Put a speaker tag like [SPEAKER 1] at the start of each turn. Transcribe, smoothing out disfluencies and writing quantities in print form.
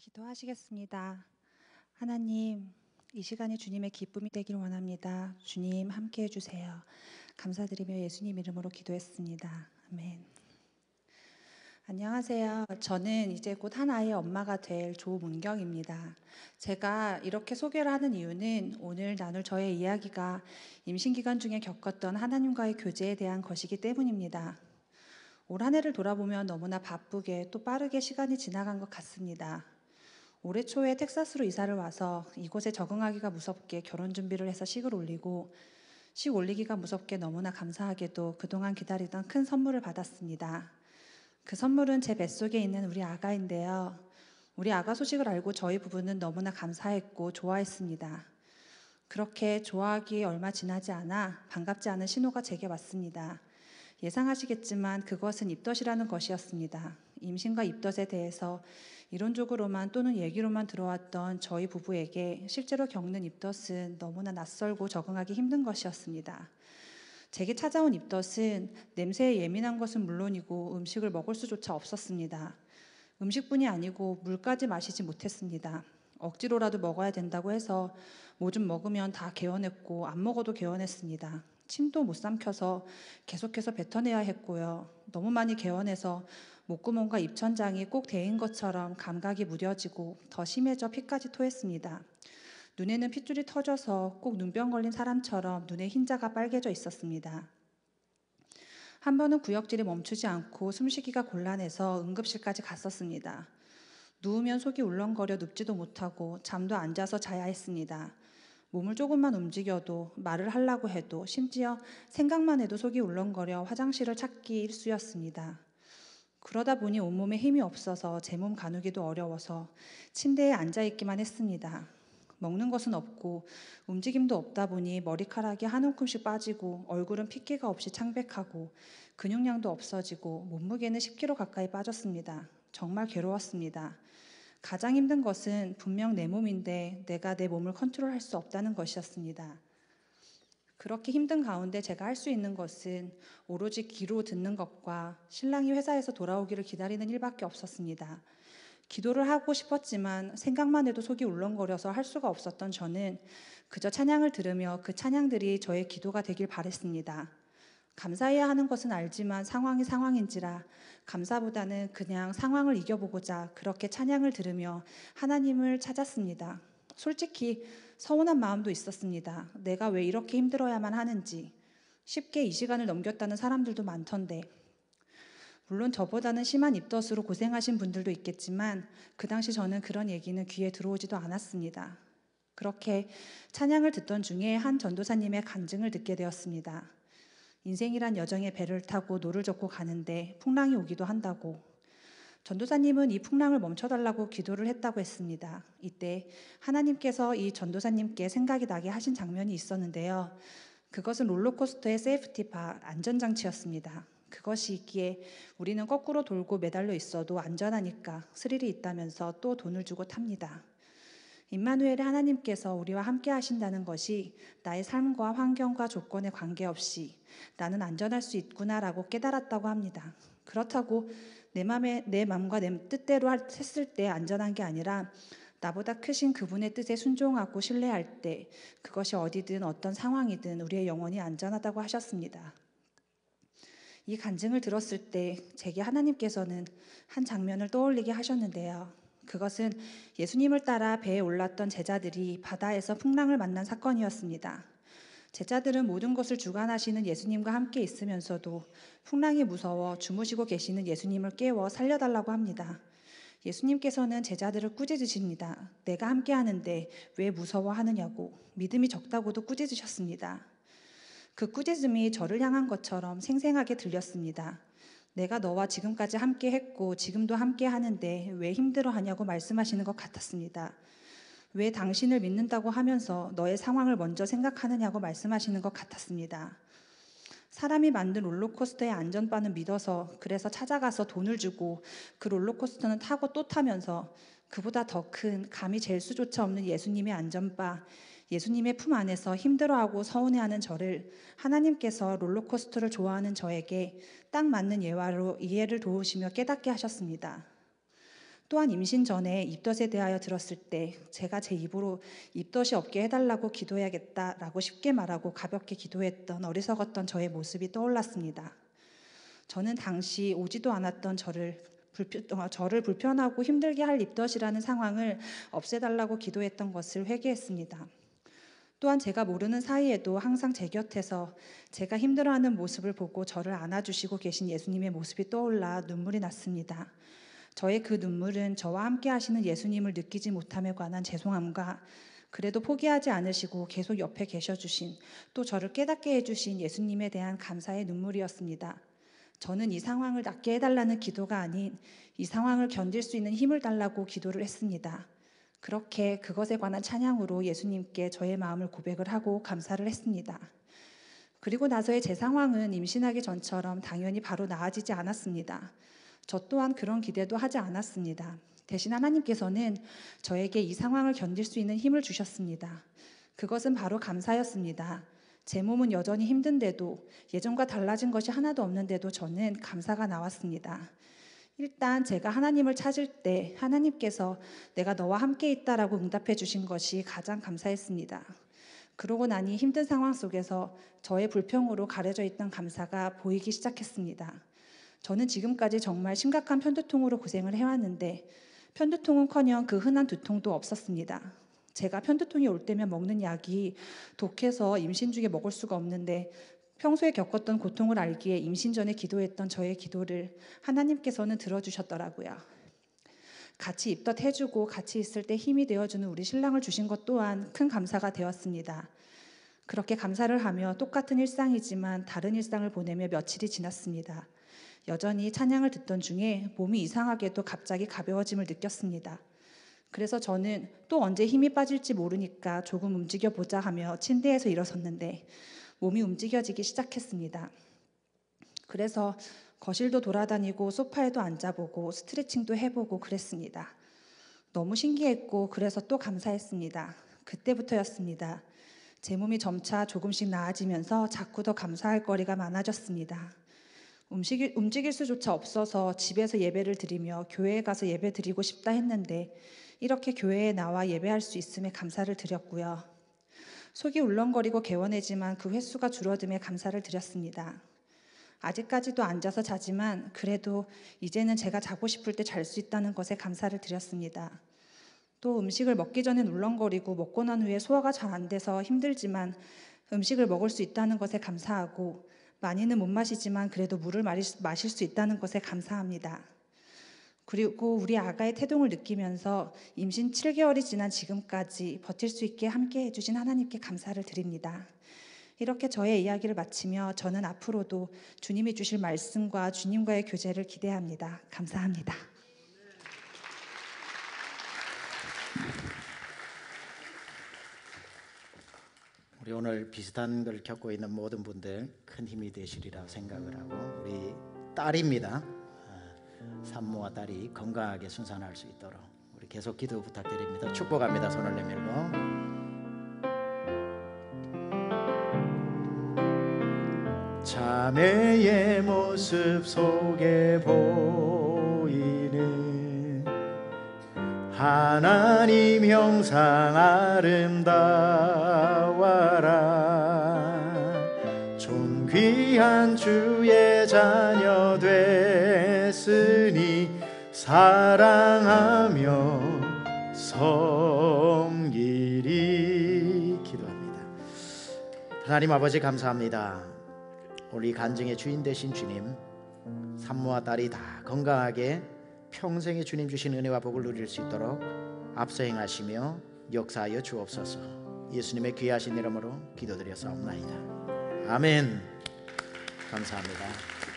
[SPEAKER 1] 기도하시겠습니다. 하나님, 이 시간이 주님의 기쁨이 되길 원합니다. 주님 함께 해주세요. 감사드리며 예수님 이름으로 기도했습니다. 아멘. 안녕하세요. 저는 이제 곧 한 아이의 엄마가 될 조문경입니다. 제가 이렇게 소개를 하는 이유는 오늘 나눌 저의 이야기가 임신기간 중에 겪었던 하나님과의 교제에 대한 것이기 때문입니다. 올 한 해를 돌아보면 너무나 바쁘게 또 빠르게 시간이 지나간 것 같습니다. 올해 초에 텍사스로 이사를 와서 이곳에 적응하기가 무섭게 결혼 준비를 해서 식을 올리고 식 올리기가 무섭게 너무나 감사하게도 그동안 기다리던 큰 선물을 받았습니다. 그 선물은 제 뱃속에 있는 우리 아가인데요. 우리 아가 소식을 알고 저희 부부는 너무나 감사했고 좋아했습니다. 그렇게 좋아하기 얼마 지나지 않아 반갑지 않은 신호가 제게 왔습니다. 예상하시겠지만 그것은 입덧이라는 것이었습니다. 임신과 입덧에 대해서 이론적으로만 또는 얘기로만 들어왔던 저희 부부에게 실제로 겪는 입덧은 너무나 낯설고 적응하기 힘든 것이었습니다. 제게 찾아온 입덧은 냄새에 예민한 것은 물론이고 음식을 먹을 수조차 없었습니다. 음식뿐이 아니고 물까지 마시지 못했습니다. 억지로라도 먹어야 된다고 해서 뭐 좀 먹으면 다 개원했고 안 먹어도 개원했습니다. 침도 못 삼켜서 계속해서 뱉어내야 했고요. 너무 많이 개원해서 목구멍과 입천장이 꼭 데인 것처럼 감각이 무뎌지고 더 심해져 피까지 토했습니다. 눈에는 핏줄이 터져서 꼭 눈병 걸린 사람처럼 눈에 흰자가 빨개져 있었습니다. 한 번은 구역질이 멈추지 않고 숨쉬기가 곤란해서 응급실까지 갔었습니다. 누우면 속이 울렁거려 눕지도 못하고 잠도 안 자서 자야 했습니다. 몸을 조금만 움직여도 말을 하려고 해도 심지어 생각만 해도 속이 울렁거려 화장실을 찾기 일쑤였습니다. 그러다 보니 온몸에 힘이 없어서 제 몸 가누기도 어려워서 침대에 앉아있기만 했습니다. 먹는 것은 없고 움직임도 없다 보니 머리카락이 한 움큼씩 빠지고 얼굴은 핏기가 없이 창백하고 근육량도 없어지고 몸무게는 10kg 가까이 빠졌습니다. 정말 괴로웠습니다. 가장 힘든 것은 분명 내 몸인데 내가 내 몸을 컨트롤할 수 없다는 것이었습니다. 그렇게 힘든 가운데 제가 할 수 있는 것은 오로지 귀로 듣는 것과 신랑이 회사에서 돌아오기를 기다리는 일밖에 없었습니다. 기도를 하고 싶었지만 생각만 해도 속이 울렁거려서 할 수가 없었던 저는 그저 찬양을 들으며 그 찬양들이 저의 기도가 되길 바랬습니다. 감사해야 하는 것은 알지만 상황이 상황인지라 감사보다는 그냥 상황을 이겨보고자 그렇게 찬양을 들으며 하나님을 찾았습니다. 솔직히 서운한 마음도 있었습니다. 내가 왜 이렇게 힘들어야만 하는지. 쉽게 이 시간을 넘겼다는 사람들도 많던데. 물론 저보다는 심한 입덧으로 고생하신 분들도 있겠지만 그 당시 저는 그런 얘기는 귀에 들어오지도 않았습니다. 그렇게 찬양을 듣던 중에 한 전도사님의 간증을 듣게 되었습니다. 인생이란 여정의 배를 타고 노를 젓고 가는데 풍랑이 오기도 한다고. 전도사님은 이 풍랑을 멈춰달라고 기도를 했다고 했습니다. 이때 하나님께서 이 전도사님께 생각이 나게 하신 장면이 있었는데요. 그것은 롤러코스터의 세이프티바 안전장치였습니다. 그것이 있기에 우리는 거꾸로 돌고 매달려 있어도 안전하니까 스릴이 있다면서 또 돈을 주고 탑니다. 임마누엘의 하나님께서 우리와 함께 하신다는 것이 나의 삶과 환경과 조건에 관계없이 나는 안전할 수 있구나라고 깨달았다고 합니다. 그렇다고 내 마음과 내 뜻대로 했을 때 안전한 게 아니라 나보다 크신 그분의 뜻에 순종하고 신뢰할 때 그것이 어디든 어떤 상황이든 우리의 영혼이 안전하다고 하셨습니다. 이 간증을 들었을 때 제게 하나님께서는 한 장면을 떠올리게 하셨는데요. 그것은 예수님을 따라 배에 올랐던 제자들이 바다에서 풍랑을 만난 사건이었습니다. 제자들은 모든 것을 주관하시는 예수님과 함께 있으면서도 풍랑이 무서워 주무시고 계시는 예수님을 깨워 살려달라고 합니다. 예수님께서는 제자들을 꾸짖으십니다. 내가 함께 하는데 왜 무서워하느냐고. 믿음이 적다고도 꾸짖으셨습니다. 그 꾸짖음이 저를 향한 것처럼 생생하게 들렸습니다. 내가 너와 지금까지 함께 했고 지금도 함께 하는데 왜 힘들어하냐고 말씀하시는 것 같았습니다. 왜 당신을 믿는다고 하면서 너의 상황을 먼저 생각하느냐고 말씀하시는 것 같았습니다. 사람이 만든 롤러코스터의 안전바는 믿어서 그래서 찾아가서 돈을 주고 그 롤러코스터는 타고 또 타면서 그보다 더 큰 감히 잴 수조차 없는 예수님의 안전바, 예수님의 품 안에서 힘들어하고 서운해하는 저를 하나님께서 롤러코스터를 좋아하는 저에게 딱 맞는 예화로 이해를 도우시며 깨닫게 하셨습니다. 또한 임신 전에 입덧에 대하여 들었을 때 제가 제 입으로 입덧이 없게 해달라고 기도해야겠다라고 쉽게 말하고 가볍게 기도했던 어리석었던 저의 모습이 떠올랐습니다. 저는 당시 오지도 않았던 저를 불편하고 힘들게 할 입덧이라는 상황을 없애달라고 기도했던 것을 회개했습니다. 또한 제가 모르는 사이에도 항상 제 곁에서 제가 힘들어하는 모습을 보고 저를 안아주시고 계신 예수님의 모습이 떠올라 눈물이 났습니다. 저의 그 눈물은 저와 함께 하시는 예수님을 느끼지 못함에 관한 죄송함과 그래도 포기하지 않으시고 계속 옆에 계셔주신, 또 저를 깨닫게 해주신 예수님에 대한 감사의 눈물이었습니다. 저는 이 상황을 낫게 해달라는 기도가 아닌 이 상황을 견딜 수 있는 힘을 달라고 기도를 했습니다. 그렇게 그것에 관한 찬양으로 예수님께 저의 마음을 고백을 하고 감사를 했습니다. 그리고 나서의 제 상황은 임신하기 전처럼 당연히 바로 나아지지 않았습니다. 저 또한 그런 기대도 하지 않았습니다. 대신 하나님께서는 저에게 이 상황을 견딜 수 있는 힘을 주셨습니다. 그것은 바로 감사였습니다. 제 몸은 여전히 힘든데도, 예전과 달라진 것이 하나도 없는데도 저는 감사가 나왔습니다. 일단 제가 하나님을 찾을 때 하나님께서 내가 너와 함께 있다라고 응답해 주신 것이 가장 감사했습니다. 그러고 나니 힘든 상황 속에서 저의 불평으로 가려져 있던 감사가 보이기 시작했습니다. 저는 지금까지 정말 심각한 편두통으로 고생을 해왔는데 편두통은커녕 그 흔한 두통도 없었습니다. 제가 편두통이 올 때면 먹는 약이 독해서 임신 중에 먹을 수가 없는데 평소에 겪었던 고통을 알기에 임신 전에 기도했던 저의 기도를 하나님께서는 들어주셨더라고요. 같이 입덧해주고 같이 있을 때 힘이 되어주는 우리 신랑을 주신 것 또한 큰 감사가 되었습니다. 그렇게 감사를 하며 똑같은 일상이지만 다른 일상을 보내며 며칠이 지났습니다. 여전히 찬양을 듣던 중에 몸이 이상하게도 갑자기 가벼워짐을 느꼈습니다. 그래서 저는 또 언제 힘이 빠질지 모르니까 조금 움직여보자 하며 침대에서 일어섰는데 몸이 움직여지기 시작했습니다. 그래서 거실도 돌아다니고 소파에도 앉아보고 스트레칭도 해보고 그랬습니다. 너무 신기했고 그래서 또 감사했습니다. 그때부터였습니다. 제 몸이 점차 조금씩 나아지면서 자꾸 더 감사할 거리가 많아졌습니다. 움직일 수조차 없어서 집에서 예배를 드리며 교회에 가서 예배 드리고 싶다 했는데 이렇게 교회에 나와 예배할 수 있음에 감사를 드렸고요. 속이 울렁거리고 개원해지만 그 횟수가 줄어듦에 감사를 드렸습니다. 아직까지도 앉아서 자지만 그래도 이제는 제가 자고 싶을 때 잘 수 있다는 것에 감사를 드렸습니다. 또 음식을 먹기 전엔 울렁거리고 먹고 난 후에 소화가 잘 안 돼서 힘들지만 음식을 먹을 수 있다는 것에 감사하고 많이는 못 마시지만 그래도 물을 마실 수 있다는 것에 감사합니다. 그리고 우리 아가의 태동을 느끼면서 임신 7개월이 지난 지금까지 버틸 수 있게 함께 해주신 하나님께 감사를 드립니다. 이렇게 저의 이야기를 마치며 저는 앞으로도 주님이 주실 말씀과 주님과의 교제를 기대합니다. 감사합니다.
[SPEAKER 2] 우리 오늘 비슷한 걸 겪고 있는 모든 분들 큰 힘이 되시리라 생각을 하고, 우리 딸입니다. 산모와 딸이 건강하게 순산할 수 있도록 우리 계속 기도 부탁드립니다. 축복합니다. 손을 내밀고. 자매의 모습 속에 보이는 하나님 형상 아름다워라. 존귀한 주의 자녀 됐으니 사랑하며 섬기리. 기도합니다. 하나님 아버지 감사합니다. 우리 간증의 주인 되신 주님, 산모와 딸이 다 건강하게 평생에 주님 주신 은혜와 복을 누릴 수 있도록 앞서 행하시며 역사하여 주옵소서. 예수님의 귀하신 이름으로 기도드렸사옵나이다. 아멘. 감사합니다.